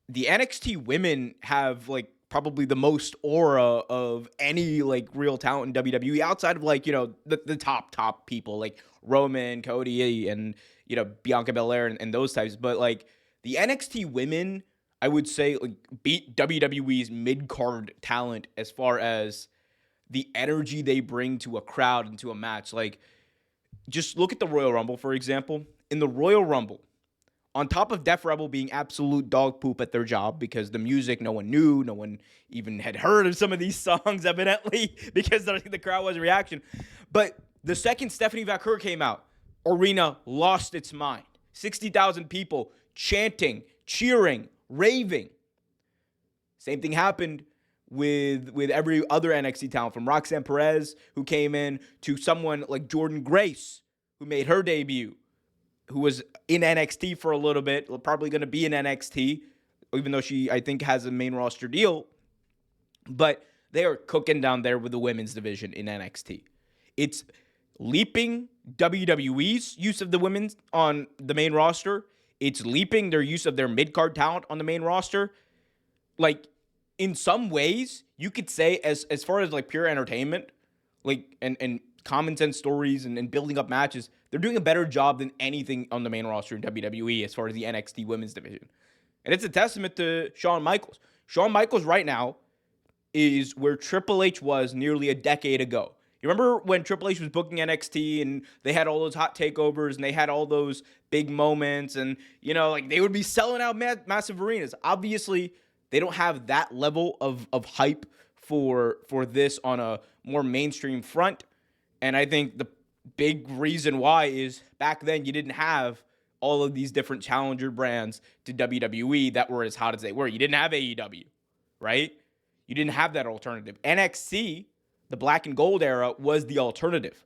the NXT women have like probably the most aura of any like real talent in WWE outside of like, the top people like Roman, Cody, and, Bianca Belair and those types. But like the NXT women, I would say like beat WWE's mid card talent as far as the energy they bring to a crowd and to a match. Like, just look at the Royal Rumble, for example. In the Royal Rumble, on top of Def Rebel being absolute dog poop at their job because the music no one knew, no one even had heard of some of these songs, evidently, because the crowd was a reaction. But the second Stephanie Vaquer came out, arena lost its mind. 60,000 people chanting, cheering, raving. Same thing happened with every other NXT talent, from Roxanne Perez, who came in, to someone like Jordan Grace, who made her debut, who was in NXT for a little bit, probably going to be in NXT, even though she, I think, has a main roster deal. But they are cooking down there with the women's division in NXT. It's leaping WWE's use of the women on the main roster. It's leaping their use of their mid-card talent on the main roster. Like, in some ways, you could say, as far as like pure entertainment, like and common sense stories and building up matches, they're doing a better job than anything on the main roster in WWE as far as the NXT women's division. And it's a testament to Shawn Michaels. Shawn Michaels right now is where Triple H was nearly a decade ago. You remember when Triple H was booking NXT and they had all those hot takeovers and they had all those big moments and, like they would be selling out massive arenas. Obviously, they don't have that level of hype for this on a more mainstream front. And I think the big reason why is back then you didn't have all of these different challenger brands to WWE that were as hot as they were. You didn't have AEW, right? You didn't have that alternative. NXT, the black and gold era, was the alternative.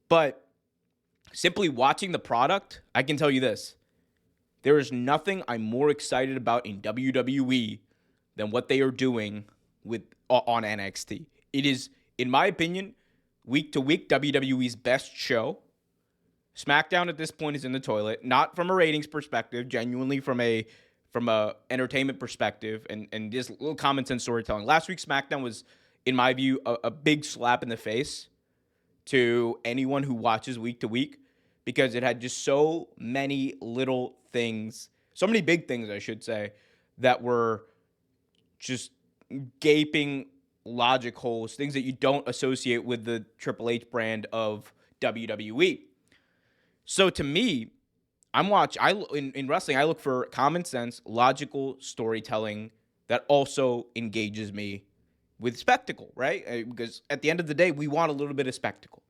But simply watching the product, I can tell you this. There is nothing I'm more excited about in WWE than what they are doing on NXT. It is, in my opinion, week to week, WWE's best show. SmackDown at this point is in the toilet, not from a ratings perspective, genuinely from a entertainment perspective and just little common sense storytelling. Last week's SmackDown was, in my view, a big slap in the face to anyone who watches week to week, because it had just so many little things, so many big things, I should say, that were just gaping logic holes, things that you don't associate with the Triple H brand of WWE. So to me, in wrestling, I look for common sense, logical storytelling that also engages me with spectacle, right? Because at the end of the day, we want a little bit of spectacle.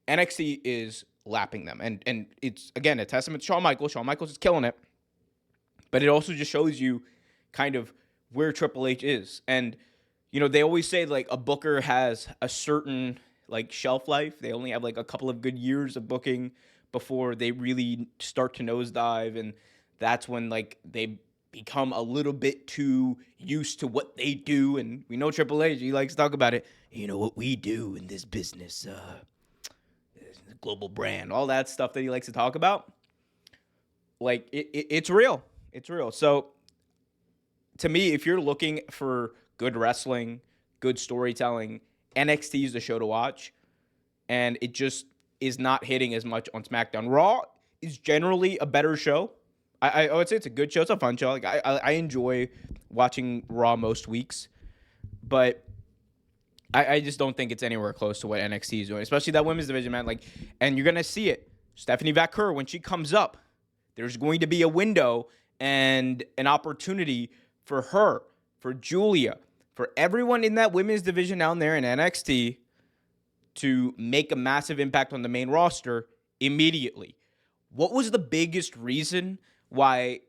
NXT is lapping them. And it's, again, a testament to Shawn Michaels. Shawn Michaels is killing it. But it also just shows you kind of where Triple H is. And, they always say, like, a booker has a certain, like, shelf life. They only have, like, a couple of good years of booking before they really start to nosedive. And that's when, like, they become a little bit too used to what they do. And we know Triple H, he likes to talk about it. What we do in this business, global brand, all that stuff that he likes to talk about. Like, it's real. It's real. So, to me, if you're looking for good wrestling, good storytelling, NXT is the show to watch. And it just is not hitting as much on SmackDown. Raw is generally a better show. I would say it's a good show. It's a fun show. Like, I enjoy watching Raw most weeks. But I just don't think it's anywhere close to what NXT is doing, especially that women's division, man. Like, and you're going to see it. Stephanie Vaquer, when she comes up, there's going to be a window and an opportunity for her, for Julia, for everyone in that women's division down there in NXT to make a massive impact on the main roster immediately. What was the biggest reason why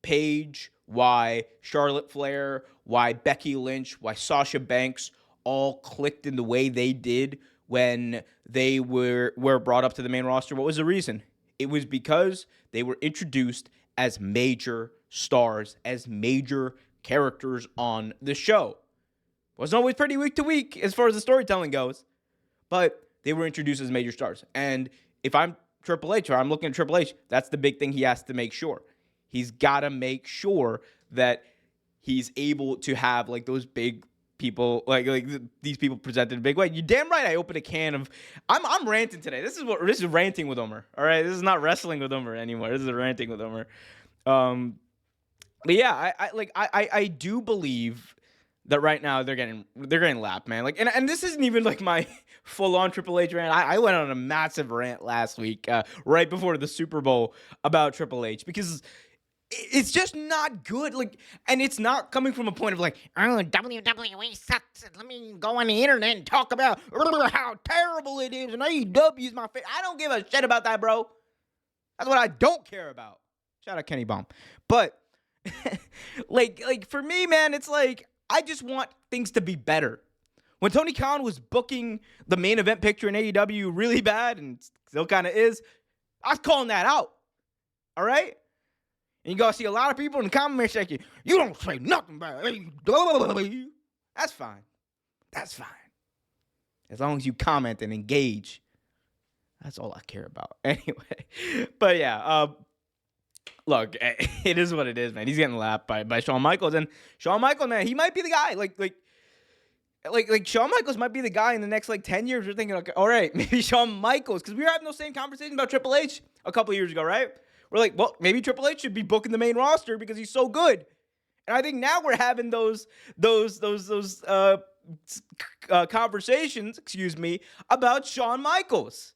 Paige, why Charlotte Flair, why Becky Lynch, why Sasha Banks all clicked in the way they did when they were brought up to the main roster? What was the reason? It was because they were introduced as major stars, as major characters on the show. It wasn't always pretty week to week as far as the storytelling goes, but they were introduced as major stars. And if I'm Triple H, or I'm looking at Triple H, that's the big thing he has to make sure. He's got to make sure that he's able to have like those big people, these people presented in a big way. You're damn right. I opened a can of. I'm ranting today. This is ranting with Omer. All right, this is not wrestling with Omer anymore. This is ranting with Omer. But yeah, I do believe that right now they're getting lapped, man. Like, and this isn't even like my full on Triple H rant. I went on a massive rant last week, right before the Super Bowl, about Triple H, because it's just not good. Like, and it's not coming from a point of like, oh, WWE sucks. Let me go on the internet and talk about how terrible it is, and AEW is my favorite. I don't give a shit about that, bro. That's what I don't care about. Shout out Kenny Baum. But like for me, man, it's like I just want things to be better. When Tony Khan was booking the main event picture in AEW really bad, and still kind of is, I was calling that out. All right? And you go see a lot of people in the comment section, you don't say nothing about AEW. That's fine. That's fine. As long as you comment and engage. That's all I care about. Anyway. But yeah, look, it is what it is, man. He's getting lapped by Shawn Michaels. And Shawn Michaels, man, he might be the guy. Like Shawn Michaels might be the guy in the next, 10 years. We're thinking, okay, all right, maybe Shawn Michaels. Because we were having those same conversations about Triple H a couple years ago, right? We're like, well, maybe Triple H should be booking the main roster because he's so good. And I think now we're having those conversations, about Shawn Michaels.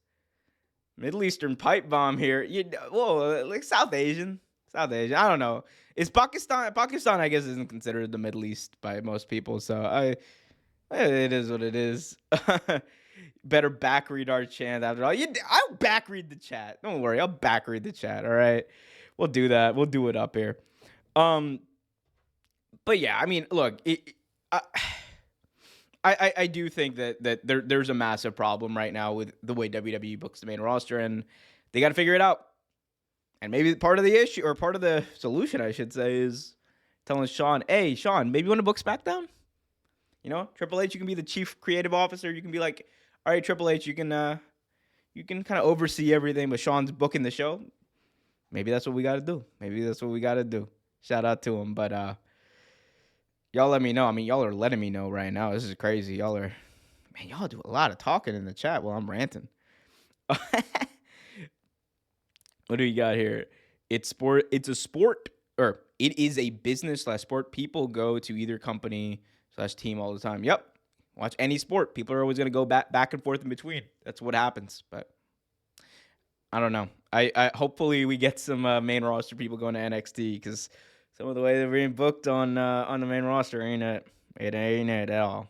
Middle Eastern pipe bomb here. Like South Asian. I don't know. Is Pakistan? Pakistan, I guess, isn't considered the Middle East by most people. So it is what it is. Better back read our chant after all. I'll back read the chat. Don't worry. I'll back read the chat. All right. We'll do that. We'll do it up here. But yeah, I mean, look, I do think that there's a massive problem right now with the way WWE books the main roster, and they got to figure it out. And maybe part of the issue, or part of the solution, I should say, is telling Shawn, hey, Shawn, maybe you want to book SmackDown? Triple H, you can be the chief creative officer. You can be like, all right, Triple H, you can kind of oversee everything, but Shawn's booking the show. Maybe that's what we got to do. Shout out to him. But y'all let me know. I mean, y'all are letting me know right now. This is crazy. Y'all do a lot of talking in the chat while I'm ranting. What do you got here? It's a sport, or it is a business/sport. People go to either company/team all the time. Yep. Watch any sport. People are always going to go back and forth in between. That's what happens. But I don't know. I hopefully we get some main roster people going to NXT, because some of the way they're being booked on the main roster ain't it at all.